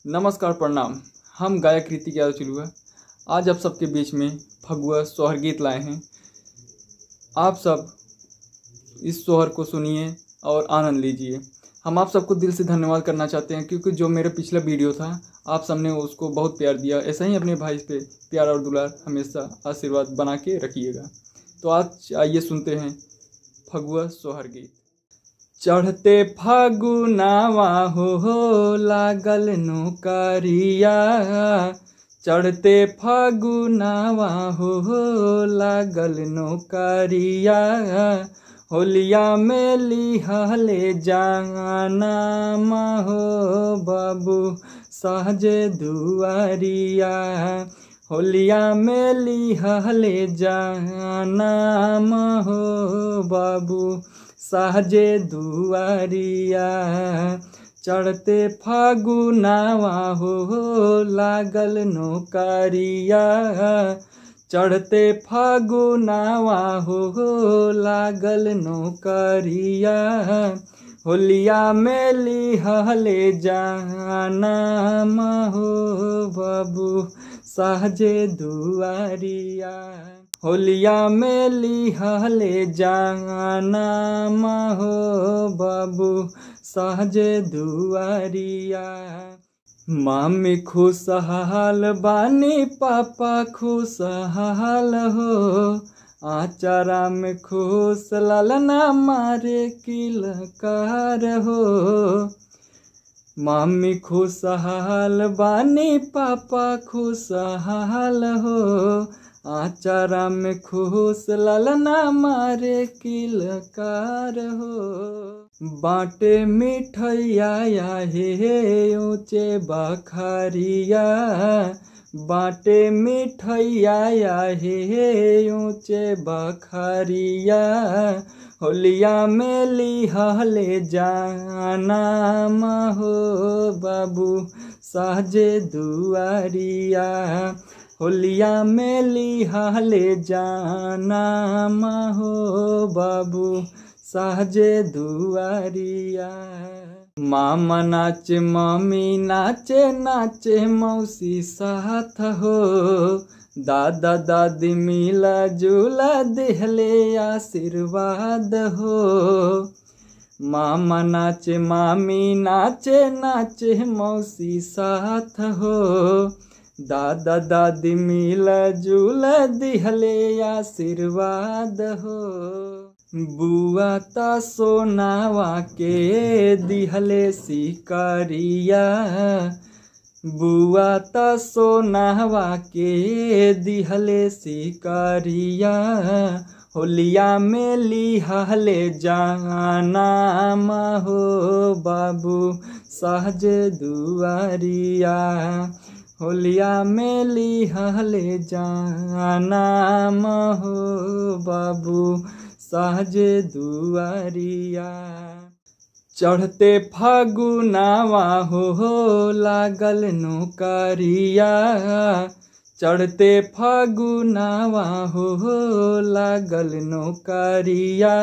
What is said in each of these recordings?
नमस्कार प्रणाम। हम गायक ऋतिक यादव चिलुआ आज आप सबके बीच में फगुआ सोहर गीत लाए हैं। आप सब इस सोहर को सुनिए और आनंद लीजिए। हम आप सबको दिल से धन्यवाद करना चाहते हैं क्योंकि जो मेरा पिछला वीडियो था आप सबने उसको बहुत प्यार दिया। ऐसा ही अपने भाई पे प्यार और दुलार हमेशा आशीर्वाद बना के रखिएगा। तो आज आइए सुनते हैं फगुआ सोहर गीत। चढ़ते फागुनावा हो लागल नौकरिया, चढ़ते फागुनावा हो लागल नौकरिया, होलिया में लिहले जाना हो बाबू सहजे दुआरिया, होलिया में लिहले जाना हो बाबू सहजे दुआरिया, चढ़ते फागुनावा हो लागल नौकरिया, चढ़ते फागुनावा हो लागल नौकरिया, होलिया में लिहले जाना हो बाबू सहजे दुआरिया, होलिया में लिहले जाना हो बाबू सहजे दुआरिया। मामी खुशहाल बानी पापा खुशहाल हो, आचारा में खुश ललना मारे किलकार हो। मामी खुशहाल बानी पापा खुशहाल हो, आचारा में खुश ललना मारे किलकार हो। बाटे मिठैया हे ऊंचे बखरिया, बाटे मिठैया हे ऊंचे बखरिया, होलिया में लिहले जाना हो बाबू सहजे दुआरिया, होलिया में लिहले जाना हो बाबू सहजे दुआरिया। मामा नाचे मम्मी नाचे नाचे मौसी साथ हो, दादा दादी मिला जुला देहले आशीर्वाद हो। मामा नाचे मामी नाचे नाचे मौसी साथ हो, दादा दादी मिला जुला दिहले आशीर्वाद हो। बुआ ता सोनावा के दिहले सिकरिया, बुआ ता सोनावा के दिहले सिकरिया, होलिया में लिहले जाना हो बाबू सहजे दुआरिया, होलिया में लिहले जाना हो बाबू सहजे दुआरिया। चढ़ते फागुनावा हो लागल नौकरिया, चढ़ते फागुनावा हो लागल नौकरिया,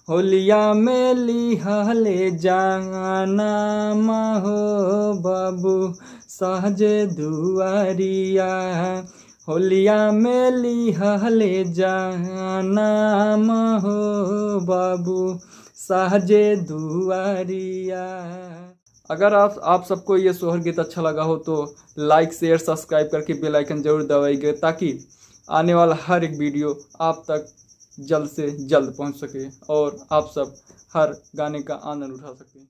होलिया में लिहले जाना हो बाबू सहजे दुआरिया, होलिया में लिहले जाना हो बाबू सहजे दुआरिया। अगर आप सबको ये सोहर गीत अच्छा लगा हो तो लाइक शेयर सब्सक्राइब करके बेल आइकन जरूर दबाइएगा ताकि आने वाला हर एक वीडियो आप तक जल्द से जल्द पहुंच सके और आप सब हर गाने का आनंद उठा सकें।